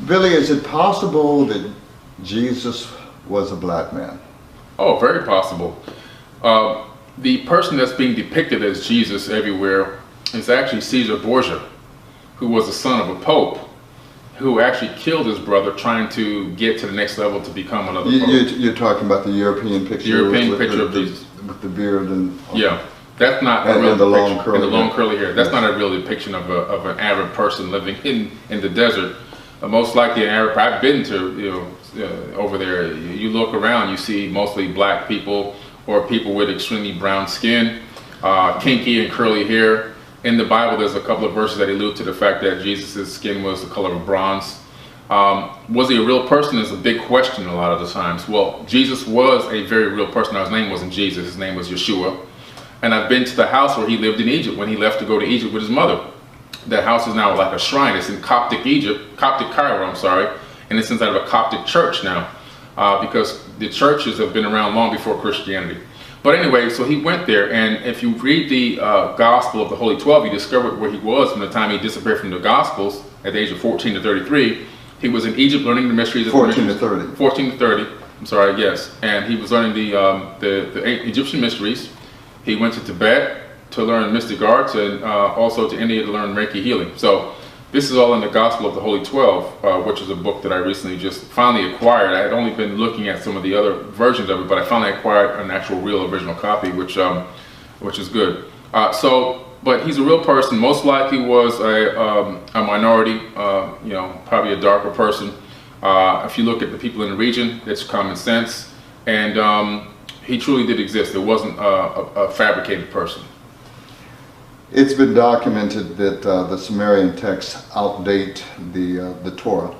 Billy, is it possible that Jesus was a black man? Oh, very possible. The person that's being depicted as Jesus everywhere is actually Caesar Borgia, who was the son of a pope, who actually killed his brother trying to get to the next level to become another pope. You're talking about the European picture? The European picture of Jesus. With the beard and... Yeah, that's not a real and the long curly and the long curly hair. That's not a real depiction of an Arab person living in the desert. Most likely an Arab. I've been to over there. You look around, you see mostly black people or people with extremely brown skin, kinky and curly hair. In the Bible, there's a couple of verses that allude to the fact that Jesus' skin was the color of bronze. Was he a real person is a big question a lot of the times. Well, Jesus was a very real person. Now, his name wasn't Jesus, his name was Yeshua. And I've been to the house where he lived in Egypt when he left to go to Egypt with his mother. That house is now like a shrine. It's in Coptic Cairo, I'm sorry. And it's inside of a Coptic church now, because the churches have been around long before Christianity. But anyway, so he went there, and if you read the Gospel of the Holy 12, you discover where he was from the time he disappeared from the Gospels at the age of 14 to 33. He was in Egypt learning the mysteries of 14 to 30. 14 to 30, I'm sorry, yes. And he was learning the Egyptian mysteries. He went to Tibet to learn mystic arts, and also to India to learn Reiki healing. So this is all in the Gospel of the Holy 12, which is a book that I recently just finally acquired. I had only been looking at some of the other versions of it, but I finally acquired an actual real original copy, which is good. But he's a real person. Most likely was a minority, probably a darker person. If you look at the people in the region, it's common sense. And he truly did exist. It wasn't a fabricated person. It's been documented that the Sumerian texts outdate the Torah.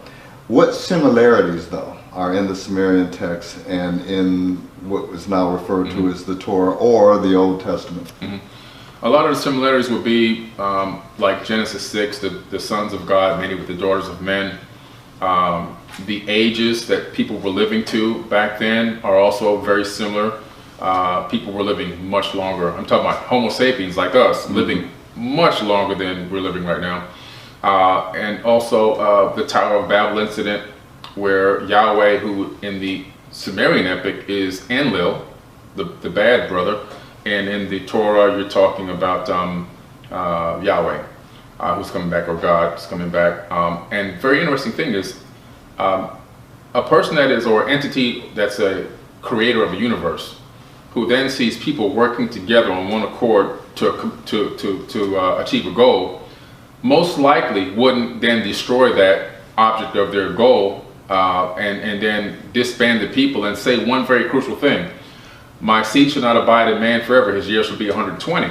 What similarities, though, are in the Sumerian texts and in what is now referred to as the Torah or the Old Testament? A lot of the similarities would be like Genesis 6, the sons of God mated with the daughters of men. The ages that people were living to back then are also very similar. People were living much longer. I'm talking about Homo sapiens like us, living much longer than we're living right now. And also the Tower of Babel incident, where Yahweh, who in the Sumerian epic is Enlil, the bad brother, and in the Torah you're talking about Yahweh, who's coming back, or God is coming back. And very interesting thing is, a person that is, or entity that's a creator of a universe, who then sees people working together on one accord to achieve a goal, most likely wouldn't then destroy that object of their goal and then disband the people and say one very crucial thing: my seed shall not abide in man forever, his years shall be 120.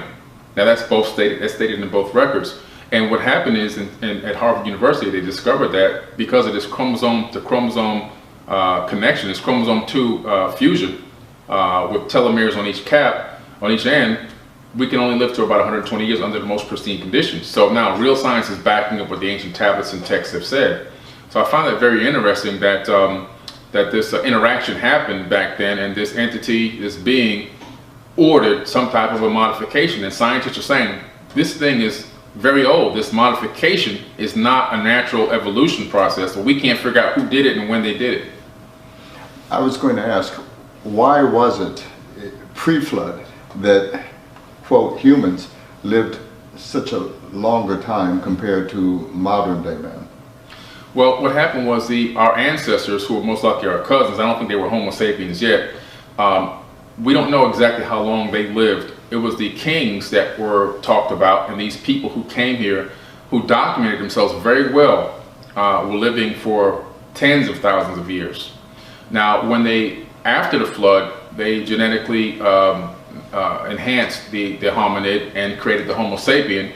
Now that's stated in both records. And what happened is at Harvard University, they discovered that because of this chromosome to chromosome connection, this chromosome 2 fusion, with telomeres on each cap, on each end, we can only live to about 120 years under the most pristine conditions. So now real science is backing up what the ancient tablets and texts have said. So I find that very interesting that that this interaction happened back then, and this entity, this being, ordered some type of a modification. And scientists are saying this thing is very old. This modification is not a natural evolution process, but we can't figure out who did it and when they did it. I was going to ask, why was it pre-flood that, quote, humans lived such a longer time compared to modern day man? Well, what happened was our ancestors, who were most likely our cousins, I don't think they were Homo sapiens yet, we don't know exactly how long they lived. It was the kings that were talked about, and these people who came here, who documented themselves very well, were living for tens of thousands of years. Now, after the flood, they genetically enhanced the hominid and created the Homo sapien.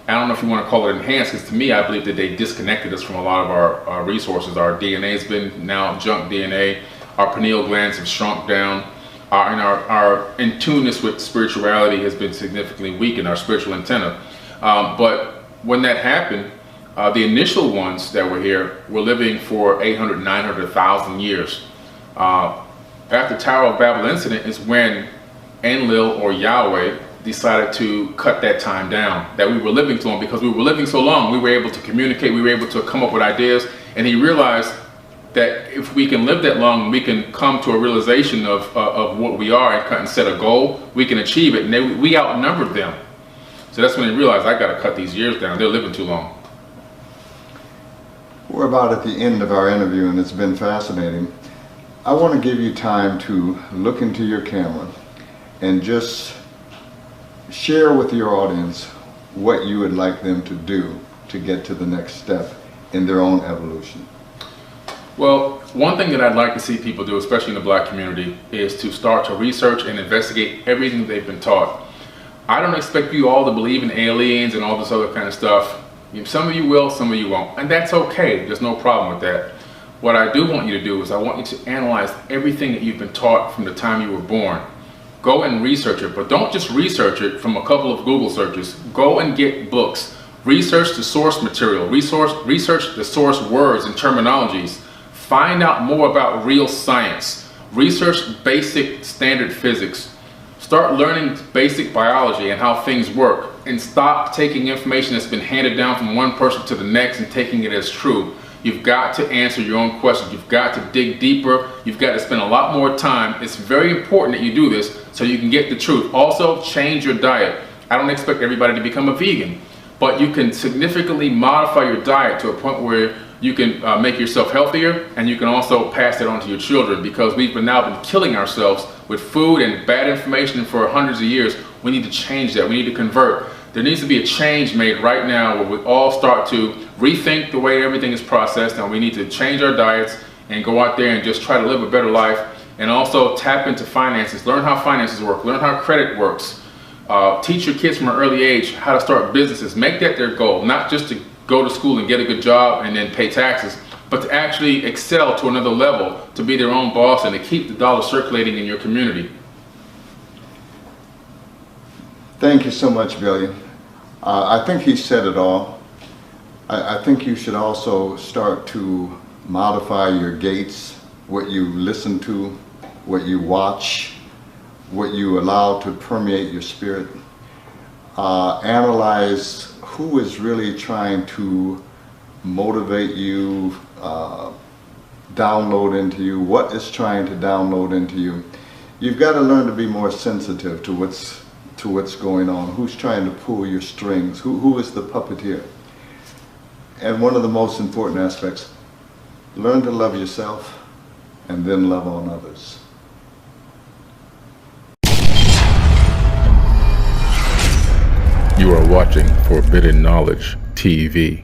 I don't know if you want to call it enhanced, because to me, I believe that they disconnected us from a lot of our resources. Our DNA has been now junk DNA. Our pineal glands have shrunk down. And our in tuneness with spirituality has been significantly weakened, our spiritual antenna. But when that happened, the initial ones that were here were living for 800, 900,000 years. After Tower of Babel incident is when Enlil, or Yahweh, decided to cut that time down, that we were living so long. Because we were living so long, we were able to communicate, we were able to come up with ideas, And he realized that if we can live that long, we can come to a realization of what we are and set a goal, we can achieve it. And we outnumbered them. So that's when he realized, I got to cut these years down. They're living too long. We're about at the end of our interview, and it's been fascinating. I want to give you time to look into your camera and just share with your audience what you would like them to do to get to the next step in their own evolution. Well, one thing that I'd like to see people do, especially in the black community, is to start to research and investigate everything they've been taught. I don't expect you all to believe in aliens and all this other kind of stuff. Some of you will, some of you won't, and that's okay. There's no problem with that. What I do want you to do is I want you to analyze everything that you've been taught from the time you were born. Go and research it, but don't just research it from a couple of Google searches. Go and get books. Research the source material. Research the source words and terminologies. Find out more about real science. Research basic standard physics. Start learning basic biology and how things work, and stop taking information that's been handed down from one person to the next and taking it as true. You've got to answer your own questions. You've got to dig deeper. You've got to spend a lot more time. It's very important that you do this so you can get the truth. Also, change your diet. I don't expect everybody to become a vegan, but you can significantly modify your diet to a point where you can make yourself healthier, and you can also pass it on to your children, because we've now been killing ourselves with food and bad information for hundreds of years. We need to change that. We need to convert. There needs to be a change made right now where we all start to rethink the way everything is processed, and we need to change our diets and go out there and just try to live a better life, and also tap into finances. Learn how finances work. Learn how credit works. Teach your kids from an early age how to start businesses. Make that their goal, not just to go to school and get a good job and then pay taxes, but to actually excel to another level, to be their own boss and to keep the dollar circulating in your community. Thank you so much, Billy. I think he said it all. I think you should also start to modify your gates, what you listen to, what you watch, what you allow to permeate your spirit. Analyze who is really trying to motivate you, download into you, what is trying to download into you. You've got to learn to be more sensitive to what's going on, who's trying to pull your strings, who is the puppeteer. And one of the most important aspects, learn to love yourself and then love on others. You are watching Forbidden Knowledge TV.